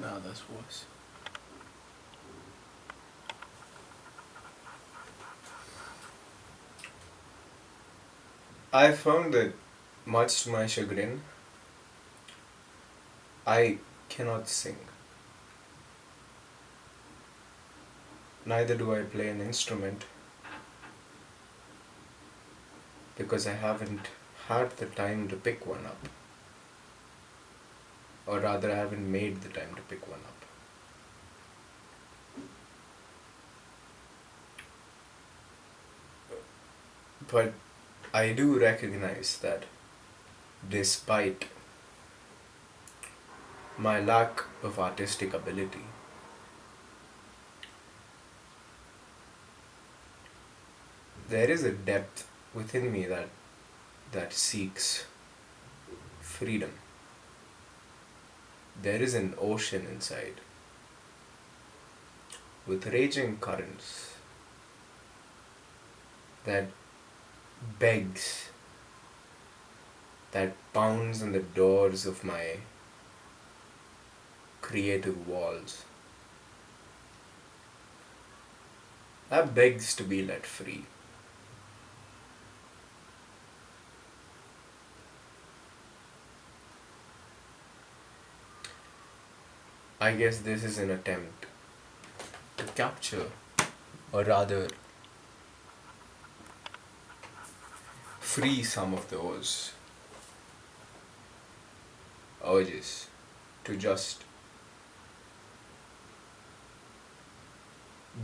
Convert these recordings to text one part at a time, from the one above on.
Now that's worse. I found that, much to my chagrin, I cannot sing. Neither do I play an instrument because I haven't had the time to pick one up. Or rather, I haven't made the time to pick one up. But I do recognize that despite my lack of artistic ability, there is a depth within me that seeks freedom. There is an ocean inside with raging currents that begs, that pounds on the doors of my creative walls, that begs to be let free. I guess this is an attempt to capture, or rather, free some of those urges to just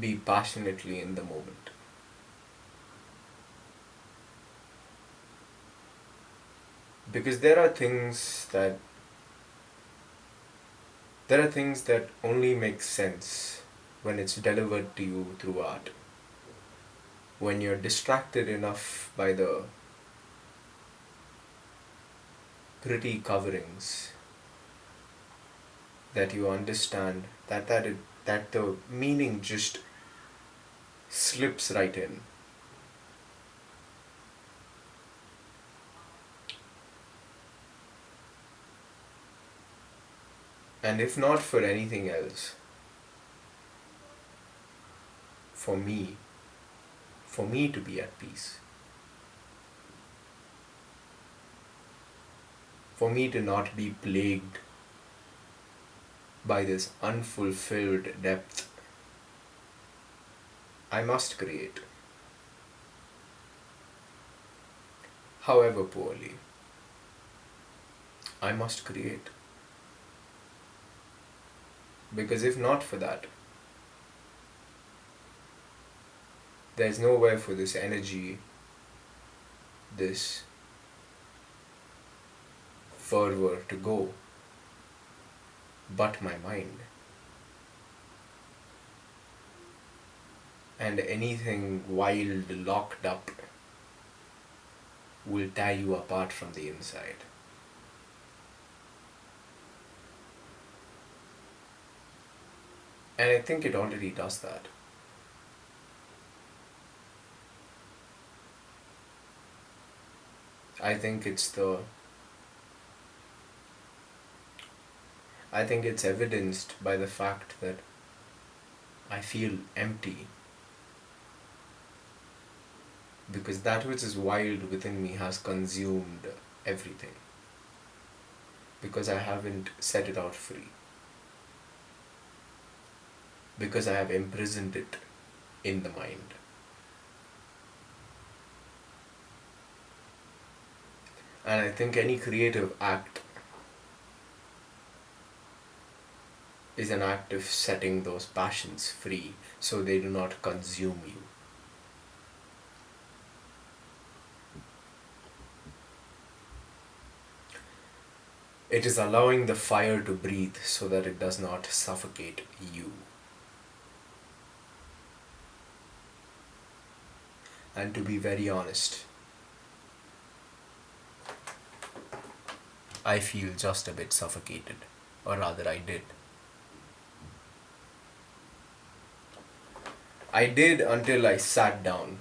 be passionately in the moment. Because there are things that only make sense when it's delivered to you through art. When you're distracted enough by the pretty coverings that you understand that the meaning just slips right in. And if not for anything else, for me, for me to be at peace, for me to not be plagued by this unfulfilled depth, I must create, however poorly. I must create. Because if not for that, there's nowhere for this energy, this fervor to go but my mind. And anything wild locked up will tear you apart from the inside. And I think it already does that. I think it's the I think it's evidenced by the fact that I feel empty because that which is wild within me has consumed everything because I haven't set it out free, because I have imprisoned it in the mind. And I think any creative act is an act of setting those passions free so they do not consume you. It is allowing the fire to breathe so that it does not suffocate you. And to be very honest, I feel just a bit suffocated, or rather I did. I did until I sat down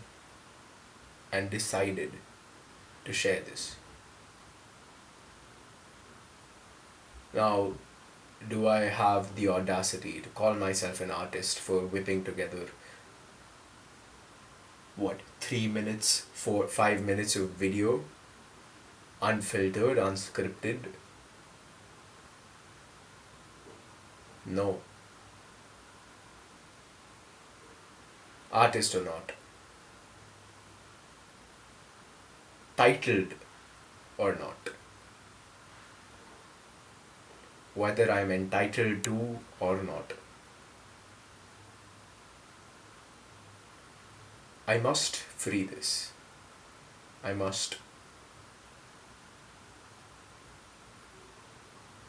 and decided to share this. Now, do I have the audacity to call myself an artist for whipping together, what, 3 minutes, 5 minutes of video, unfiltered, unscripted? No. Artist or not, titled or not, whether I'm entitled to or not, I must free this. I must.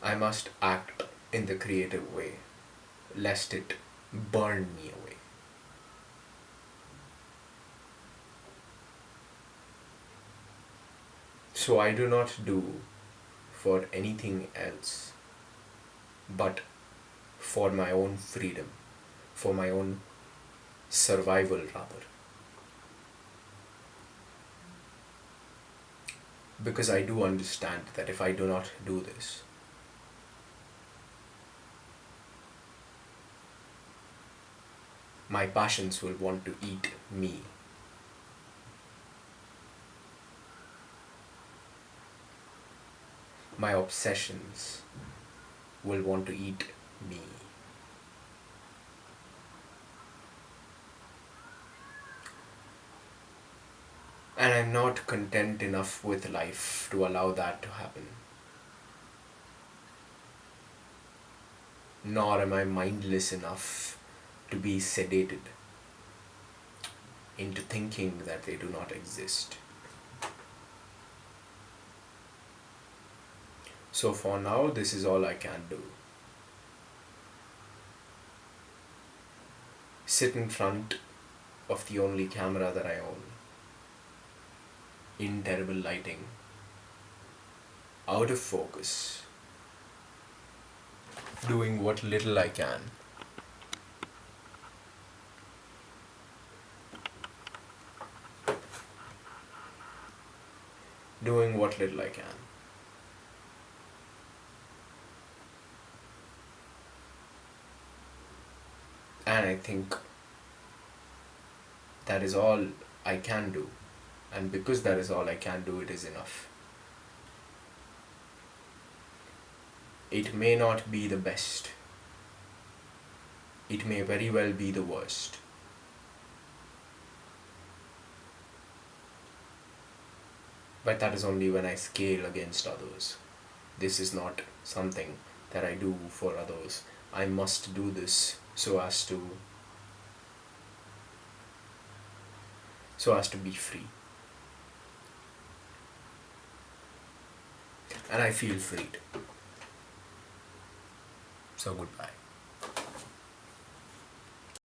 I must act in the creative way, lest it burn me away. So I do not do for anything else but for my own freedom, for my own survival rather. Because I do understand that if I do not do this, my passions will want to eat me. My obsessions will want to eat me. And I'm not content enough with life to allow that to happen. Nor am I mindless enough to be sedated into thinking that they do not exist. So for now, this is all I can do. Sit in front of the only camera that I own, in terrible lighting, out of focus, doing what little I can. Doing what little I can. And I think that is all I can do. And because that is all I can do, it is enough. It may not be the best. It may very well be the worst. But that is only when I scale against others. This is not something that I do for others. I must do this so as to be free. And I feel freed. So goodbye.